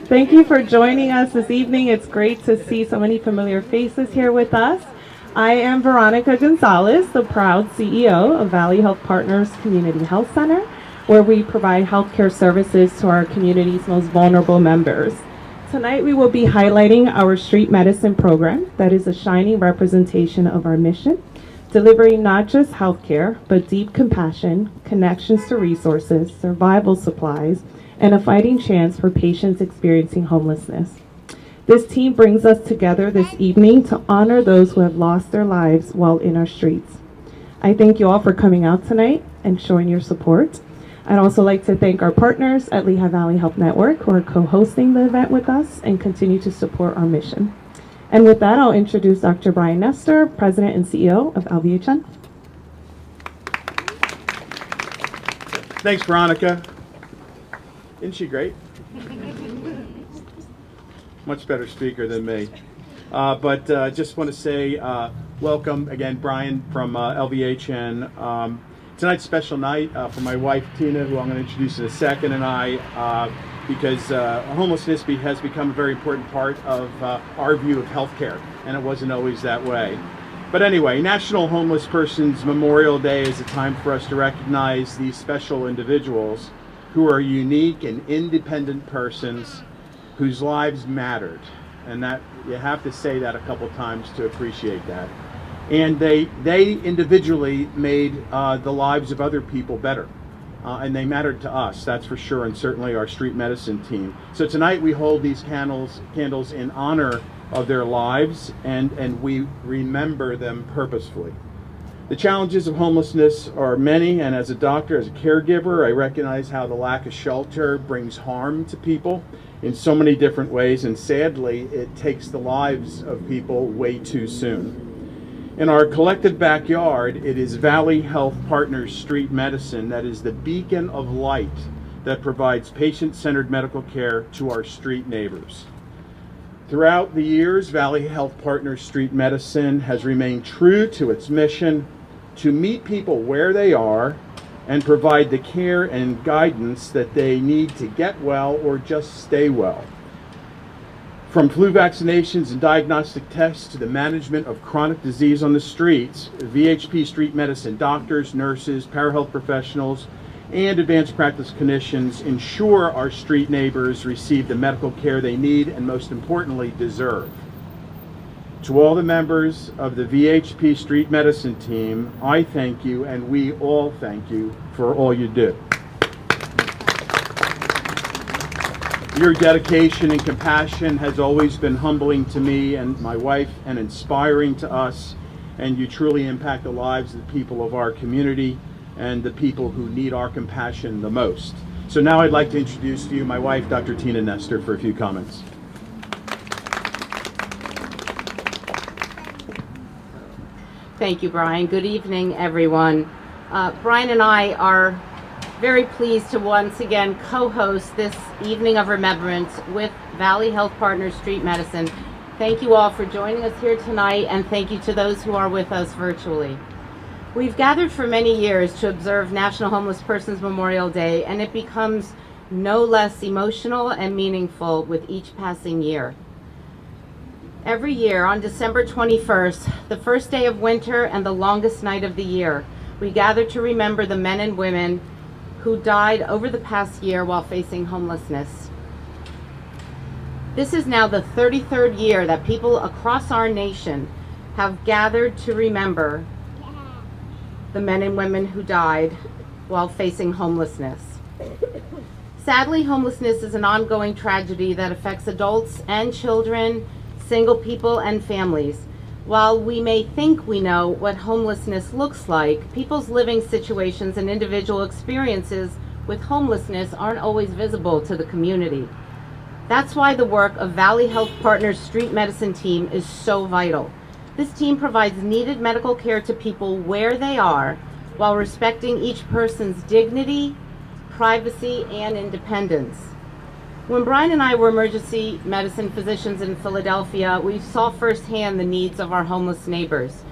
Thank you for joining us this evening. It's great to see so many familiar faces here with us. I am Veronica Gonzalez, the proud CEO of Valley Health Partners Community Health Center, where we provide healthcare services to our community's most vulnerable members. Tonight we will be highlighting our street medicine program that is a shining representation of our mission, delivering not just healthcare, but deep compassion, connections to resources, survival supplies, and a fighting chance for patients experiencing homelessness. This team brings us together this evening to honor those who have lost their lives while in our streets. I thank you all for coming out tonight and showing your support. I'd also like to thank our partners at Lehigh Valley Health Network who are co-hosting the event with us and continue to support our mission. And with that, I'll introduce Dr. Brian Nestor, President and CEO of LVHN. Thanks, Veronica. Isn't she great? Much better speaker than me. But just want to say welcome again, Brian from LVHN. Tonight's a special night for my wife, Tina, who I'm going to introduce in a second, and I, because homelessness has become a very important part of our view of healthcare, and it wasn't always that way. But anyway, National Homeless Persons Memorial Day is a time for us to recognize these special individuals who are unique and independent persons whose lives mattered. And that you have to say that a couple times to appreciate that. And they individually made the lives of other people better. And they mattered to us, that's for sure, and certainly our street medicine team. So tonight we hold these candles in honor of their lives, and we remember them purposefully. The challenges of homelessness are many, and as a doctor, as a caregiver, I recognize how the lack of shelter brings harm to people in so many different ways, and sadly, it takes the lives of people way too soon. In our collective backyard, it is Valley Health Partners Street Medicine that is the beacon of light that provides patient-centered medical care to our street neighbors. Throughout the years, Valley Health Partners Street Medicine has remained true to its mission to meet people where they are and provide the care and guidance that they need to get well or just stay well. From flu vaccinations and diagnostic tests to the management of chronic disease on the streets, VHP Street Medicine doctors, nurses, parahealth professionals, and advanced practice clinicians ensure our street neighbors receive the medical care they need and, most importantly, deserve. To all the members of the VHP Street Medicine team, I thank you, and we all thank you for all you do. Your dedication and compassion has always been humbling to me and my wife and inspiring to us, and you truly impact the lives of the people of our community and the people who need our compassion the most. So now I'd like to introduce to you my wife, Dr. Tina Nestor, for a few comments. Thank you, Brian. Good evening, everyone. Brian and I are very pleased to once again co-host this evening of remembrance with Valley Health Partners Street Medicine. Thank you all for joining us here tonight, and thank you to those who are with us virtually. We've gathered for many years to observe National Homeless Persons Memorial Day, and it becomes no less emotional and meaningful with each passing year. Every year on December 21st, the first day of winter and the longest night of the year, we gather to remember the men and women who died over the past year while facing homelessness. This is now the 33rd year that people across our nation have gathered to remember the men and women who died while facing homelessness. Sadly, homelessness is an ongoing tragedy that affects adults and children, single people and families. While we may think we know what homelessness looks like, people's living situations and individual experiences with homelessness aren't always visible to the community. That's why the work of Valley Health Partners Street Medicine team is so vital. This team provides needed medical care to people where they are while respecting each person's dignity, privacy, and independence. When Brian and I were emergency medicine physicians in Philadelphia, we saw firsthand the needs of our homeless neighbors.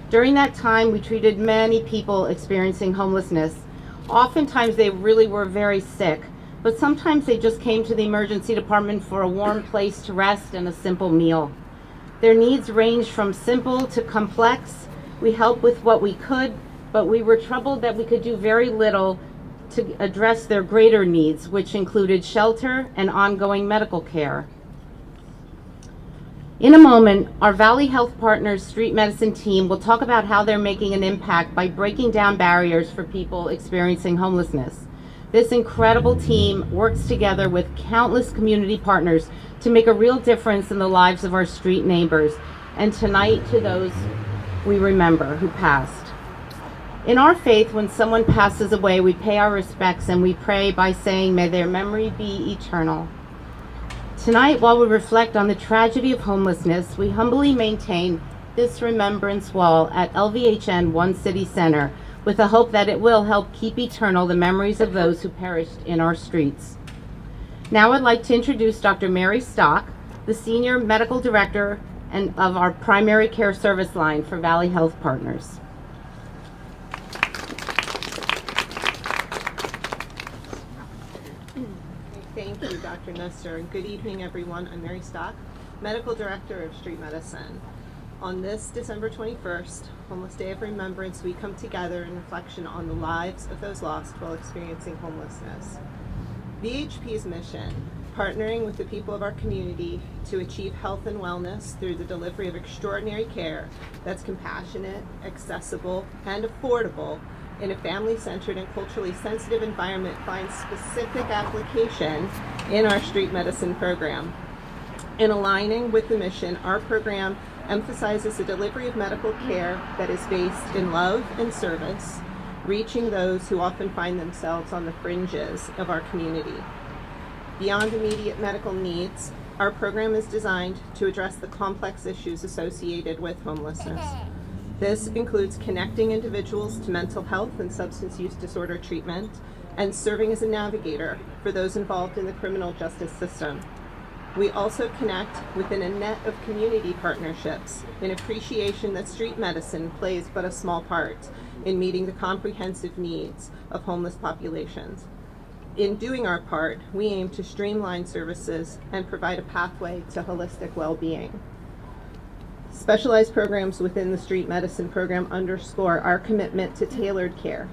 During that time, we treated many people experiencing homelessness. Oftentimes, they really were very sick, but sometimes they just came to the emergency department for a warm place to rest and a simple meal. Their needs ranged from simple to complex. We helped with what we could, but we were troubled that we could do very little to address their greater needs, which included shelter and ongoing medical care. In a moment, our Valley Health Partners Street Medicine team will talk about how they're making an impact by breaking down barriers for people experiencing homelessness. This incredible team works together with countless community partners to make a real difference in the lives of our street neighbors, and tonight to those we remember who passed. In our faith, when someone passes away, we pay our respects and we pray by saying, "May their memory be eternal." Tonight, while we reflect on the tragedy of homelessness, we humbly maintain this remembrance wall at LVHN One City Center with the hope that it will help keep eternal the memories of those who perished in our streets. Now I'd like to introduce Dr. Mary Stock, the Senior Medical Director of our Primary Care Service Line for Valley Health Partners. Thank you, Dr. Nestor, and good evening, everyone. I'm Mary Stock, Medical Director of Street Medicine. On this December 21st, Homeless Day of Remembrance, we come together in reflection on the lives of those lost while experiencing homelessness. VHP's mission, partnering with the people of our community to achieve health and wellness through the delivery of extraordinary care that's compassionate, accessible, and affordable in a family-centered and culturally sensitive environment, finds specific application in our street medicine program. In aligning with the mission, our program emphasizes the delivery of medical care that is based in love and service, reaching those who often find themselves on the fringes of our community. Beyond immediate medical needs, our program is designed to address the complex issues associated with homelessness. This includes connecting individuals to mental health and substance use disorder treatment and serving as a navigator for those involved in the criminal justice system. We also connect within a net of community partnerships in appreciation that street medicine plays but a small part in meeting the comprehensive needs of homeless populations. In doing our part, we aim to streamline services and provide a pathway to holistic well-being. Specialized programs within the street medicine program underscore our commitment to tailored care.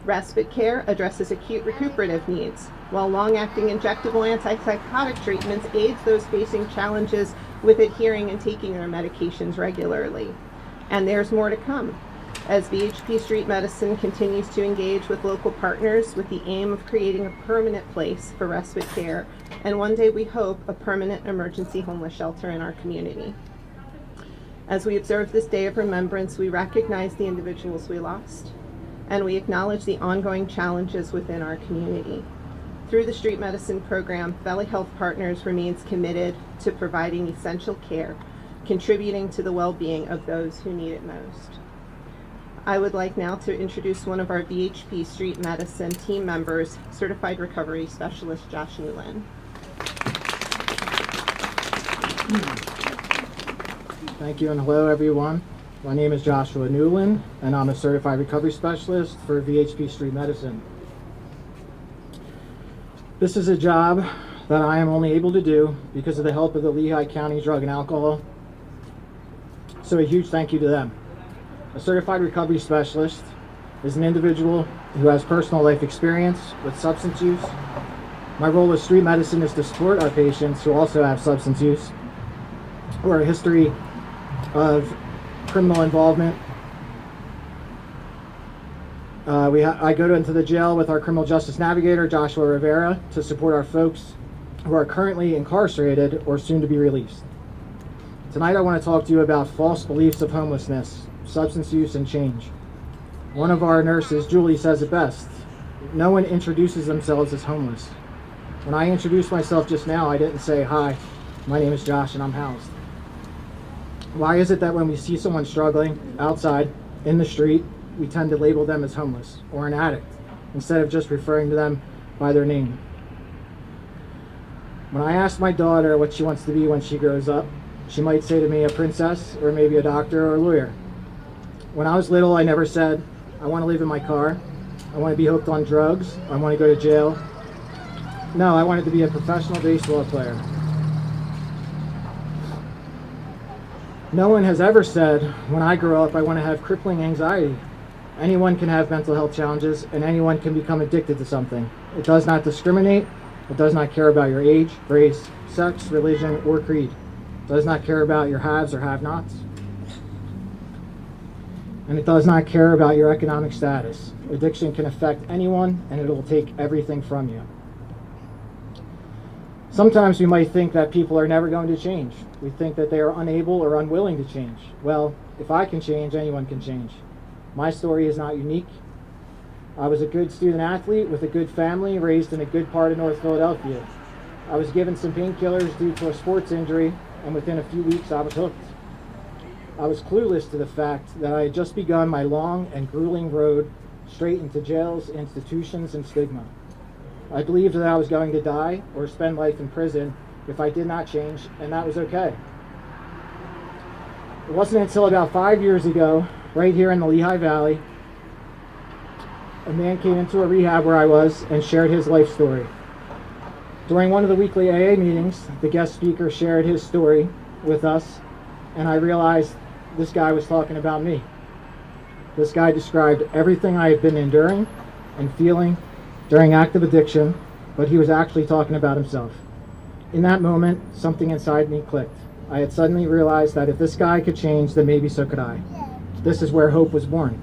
Respite care addresses acute recuperative needs, while long-acting injectable antipsychotic treatments aids those facing challenges with adhering and taking their medications regularly. And there's more to come, as VHP Street Medicine continues to engage with local partners with the aim of creating a permanent place for respite care, and one day we hope a permanent emergency homeless shelter in our community. As we observe this day of remembrance, we recognize the individuals we lost, and we acknowledge the ongoing challenges within our community. Through the Street Medicine program, Valley Health Partners remains committed to providing essential care, contributing to the well-being of those who need it most. I would like now to introduce one of our VHP Street Medicine team members, Certified Recovery Specialist Josh Newland. Thank you and hello everyone. My name is Joshua Newland and I'm a Certified Recovery Specialist for VHP Street Medicine. This is a job that I am only able to do because of the help of the Lehigh County Drug and Alcohol. So a huge thank you to them. A Certified Recovery Specialist is an individual who has personal life experience with substance use. My role with Street Medicine is to support our patients who also have substance use or a history of criminal involvement. I go into the jail with our criminal justice navigator, Joshua Rivera, to support our folks who are currently incarcerated or soon to be released. Tonight I want to talk to you about false beliefs of homelessness, substance use, and change. One of our nurses, Julie, says it best. No one introduces themselves as homeless. When I introduced myself just now, I didn't say, "Hi, my name is Josh and I'm housed." Why is it that when we see someone struggling outside in the street, we tend to label them as homeless or an addict instead of just referring to them by their name? When I ask my daughter what she wants to be when she grows up, she might say to me a princess or maybe a doctor or a lawyer. When I was little, I never said, "I want to live in my car, I want to be hooked on drugs, I want to go to jail." No, I wanted to be a professional baseball player. No one has ever said, when I grow up, I want to have crippling anxiety. Anyone can have mental health challenges, and anyone can become addicted to something. It does not discriminate. It does not care about your age, race, sex, religion, or creed. It does not care about your haves or have-nots. And it does not care about your economic status. Addiction can affect anyone, and it will take everything from you. Sometimes we might think that people are never going to change. We think that they are unable or unwilling to change. Well, if I can change, anyone can change. My story is not unique. I was a good student athlete with a good family, raised in a good part of North Philadelphia. I was given some painkillers due to a sports injury, and within a few weeks I was hooked. I was clueless to the fact that I had just begun my long and grueling road straight into jails, institutions, and stigma. I believed that I was going to die or spend life in prison if I did not change, and that was okay. It wasn't until about 5 years ago, right here in the Lehigh Valley, a man came into a rehab where I was and shared his life story. During one of the weekly AA meetings, the guest speaker shared his story with us, and I realized this guy was talking about me. This guy described everything I had been enduring and feeling during active addiction, but he was actually talking about himself. In that moment, something inside me clicked. I had suddenly realized that if this guy could change, then maybe so could I. This is where hope was born.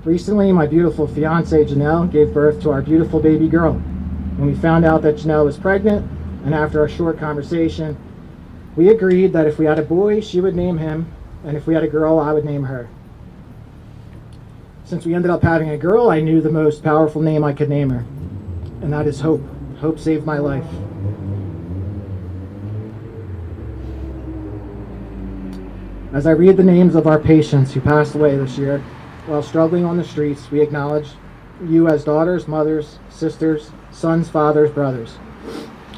Recently, my beautiful fiancée, Janelle, gave birth to our beautiful baby girl. When we found out that Janelle was pregnant, and after a short conversation, we agreed that if we had a boy, she would name him, and if we had a girl, I would name her. Since we ended up having a girl, I knew the most powerful name I could name her, and that is Hope. Hope saved my life. As I read the names of our patients who passed away this year while struggling on the streets, we acknowledge you as daughters, mothers, sisters, sons, fathers, brothers.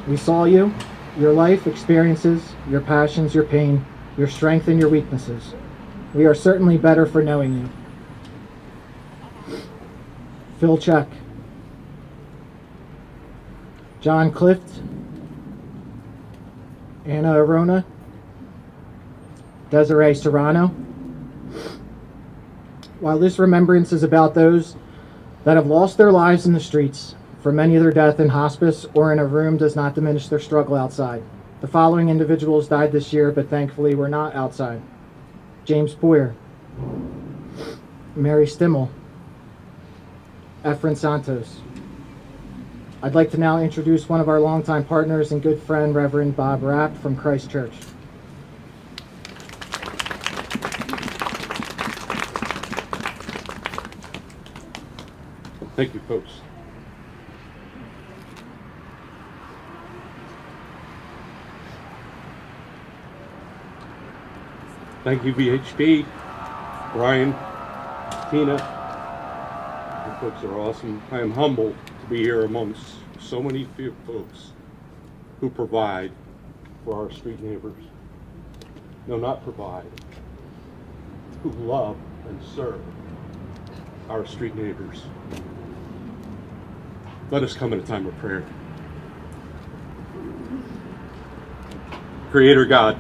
We saw you, your life experiences, your passions, your pain, your strength, and your weaknesses. We are certainly better for knowing you. Phil Check, John Clift, Anna Arona, Desiree Serrano. While this remembrance is about those that have lost their lives in the streets, for many their death in hospice or in a room does not diminish their struggle outside. The following individuals died this year, but thankfully were not outside. James Poyer, Mary Stimmel, Efren Santos. I'd like to now introduce one of our longtime partners and good friend, Reverend Bob Rapp from Christ Church. Thank you, folks. Thank you, VHB, Brian, Tina. You folks are awesome. I am humbled to be here amongst so many folks who provide for our street neighbors. No, not provide, who love and serve our street neighbors. Let us come in a time of prayer. Creator God,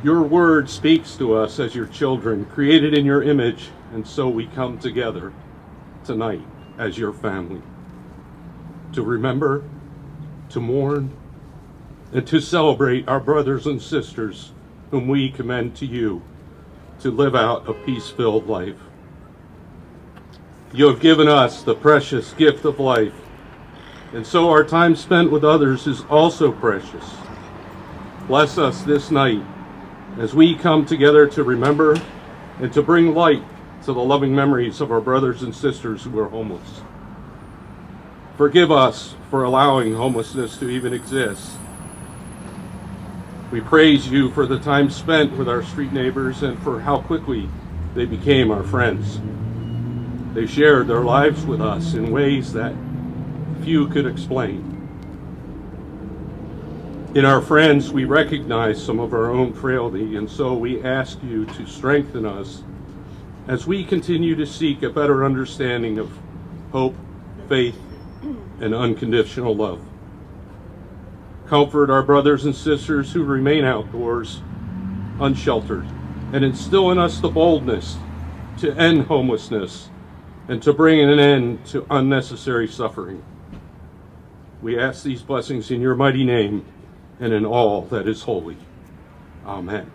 your word speaks to us as your children, created in your image, and so we come together tonight as your family to remember, to mourn, and to celebrate our brothers and sisters whom we commend to you to live out a peace-filled life. You have given us the precious gift of life, and so our time spent with others is also precious. Bless us this night as we come together to remember and to bring light to the loving memories of our brothers and sisters who are homeless. Forgive us for allowing homelessness to even exist. We praise you for the time spent with our street neighbors and for how quickly they became our friends. They shared their lives with us in ways that few could explain. In our friends, we recognize some of our own frailty, and so we ask you to strengthen us as we continue to seek a better understanding of hope, faith, and unconditional love. Comfort our brothers and sisters who remain outdoors, unsheltered, and instill in us the boldness to end homelessness and to bring an end to unnecessary suffering. We ask these blessings in your mighty name and in all that is holy. Amen.